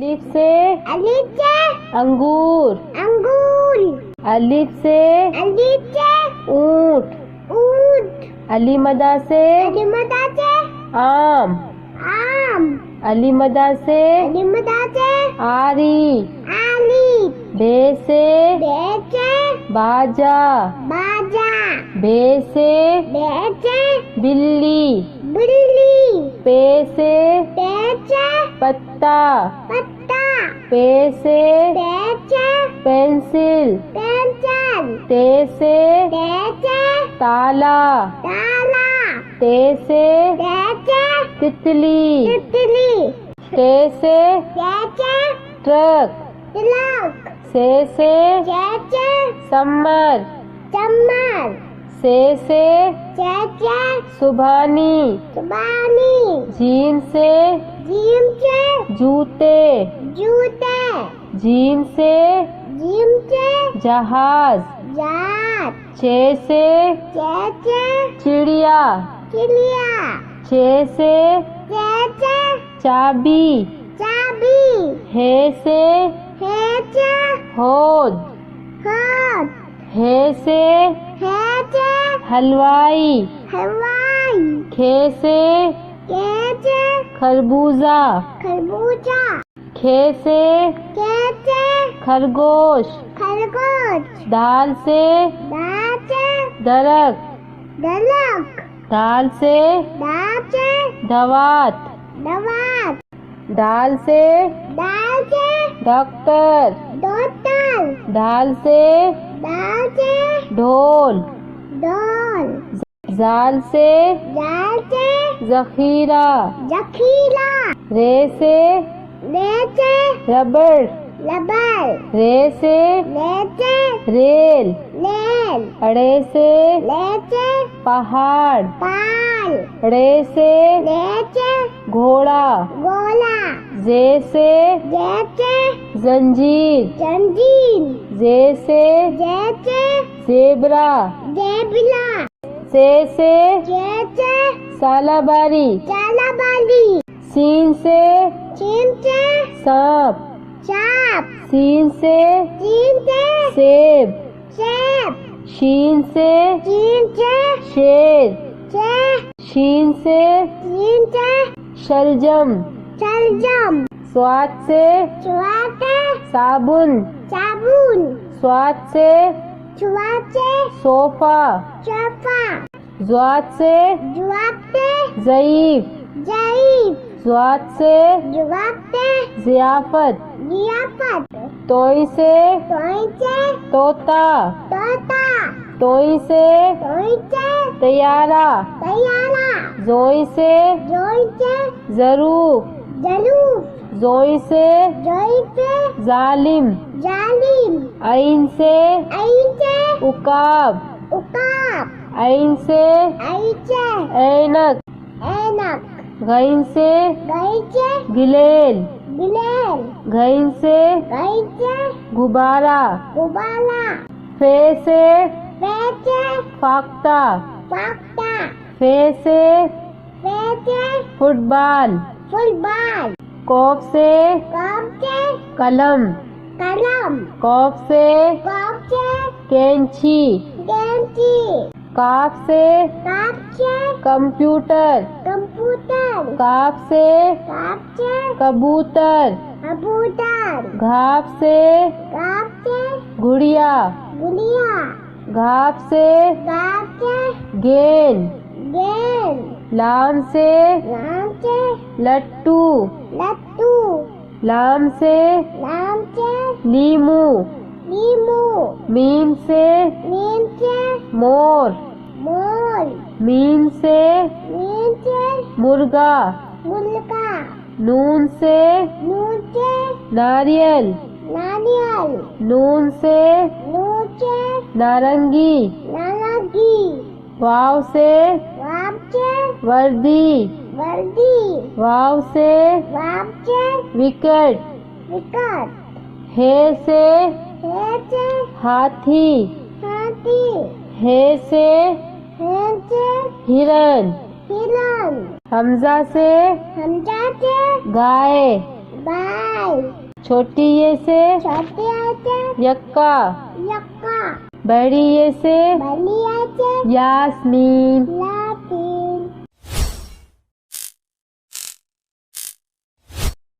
अलिफ से अलिफ से अंगूर। अंगूर। अलिफ से ऊंट। ऊंट। अली मदा से अलिमदा से आम। आम। अली मदा से अलिमदा से आरी। आली। बे से बेचे बाजा। बाजा। बे से बेचे बिल्ली। बिल्ली। पे से बेचे पत्ता। पत्ता। पे से बेचे पेंसिल। पेंसिल। ते से बेचे ताला। ताला। ते से बेचे तितली। तितली। टे से बेचे ट्रक। तिलक। से बेचे समर। चम्मच। से बेचे सुभानी। सुबानी। जीम से जीम से जूते। जूते। जीम से जीम से जहाज। जात। चे से बेचे चिड़िया। चिड़िया। चे से बेचे चाबी। चाबी। हे से बेचे होद। हाथ। हे से बेचे हलवाई। हवाई। खे से बेचे खरबूजा। खरबूजा। खे से बेचे खरगोश। खरगोश। दाल से बेचे दरख्त। दलक। दाल से बेचे दवात। दवात। दाल से दाल से डॉक्टर। डॉक्टर। दाल से दाल से ढोल। डॉल। जाल से जाल से जखीरा। जखीरा। रे से लेचे रबड़। लबर। रे से लेचे रेल। लेल। अड़े से लेचे पहाड़। पाल। रे से लेचे घोड़ा। गोला। जे से जैचे जंजीर। जंजीर। जे से जैचे जेबरा। जेबिला। से जैचे सालाबारी। चालाबाली। सीन से चीन से सांप। चाप। सीन से चीन से सेब। सेब। शीन से चीन से शेर। से शीन से चीन से शलजम। शलजम। स्वाद से चुआते साबुन। साबुन। स्वाद से चुआते सोफा। चोफा। ज्वाद से जुआते ज़ईफ। जईफ। ज्वाद से जुआते ज़ियाफत। जियाफत। तोई से तोई से तोता। तोता। तोई से तोई से तैयारा। तैयारा। जोई से जोई से ज़रूफ। जलूफ। जोई से जोई से जालिम। जालिम। ऐन से ऐन से उकाब। उकाब। ऐन से ऐचे ऐनक। ऐनक। गैन से गईचे गिलेल। गिलेल। गैन से गईचे गुब्बारा। गुबाला। फे से पेचे फाख्ता। पाक्ता। फे से पेचे फुटबॉल। फुटबॉल। कॉफ से कप से कलम। कलम। कॉफ से कप से कैंची। कैंची। काफ से कप से कंप्यूटर। कंप्यूटर। काफ से कप से कबूतर। कबूतर। घाफ से कप से गुड़िया। गुड़िया। घाफ से कप से गेंद। गेंद। लाम से लाम से लट्टू। लट्टू। लाम से लाम से लीमू। नींबू। मीम से नीम से मोर। मोर। मीम से नीम से मुर्गा। मुर्गा। नून से नून से नारियल। नारियल। नून से नून से नारंगी। नारंगी। वाव से वाव से वर्दी। वर्दी। वाव से वाव से विकेट। विकट। हे से हे से हाथी। हाथी। हे से हे से हिरन। हिरण। हमजा से हमजा से गाय। बाय छोटी ये से छोटी आचे यक्का, यक्का बड़ी ये से बली आचे यास्मीन, ला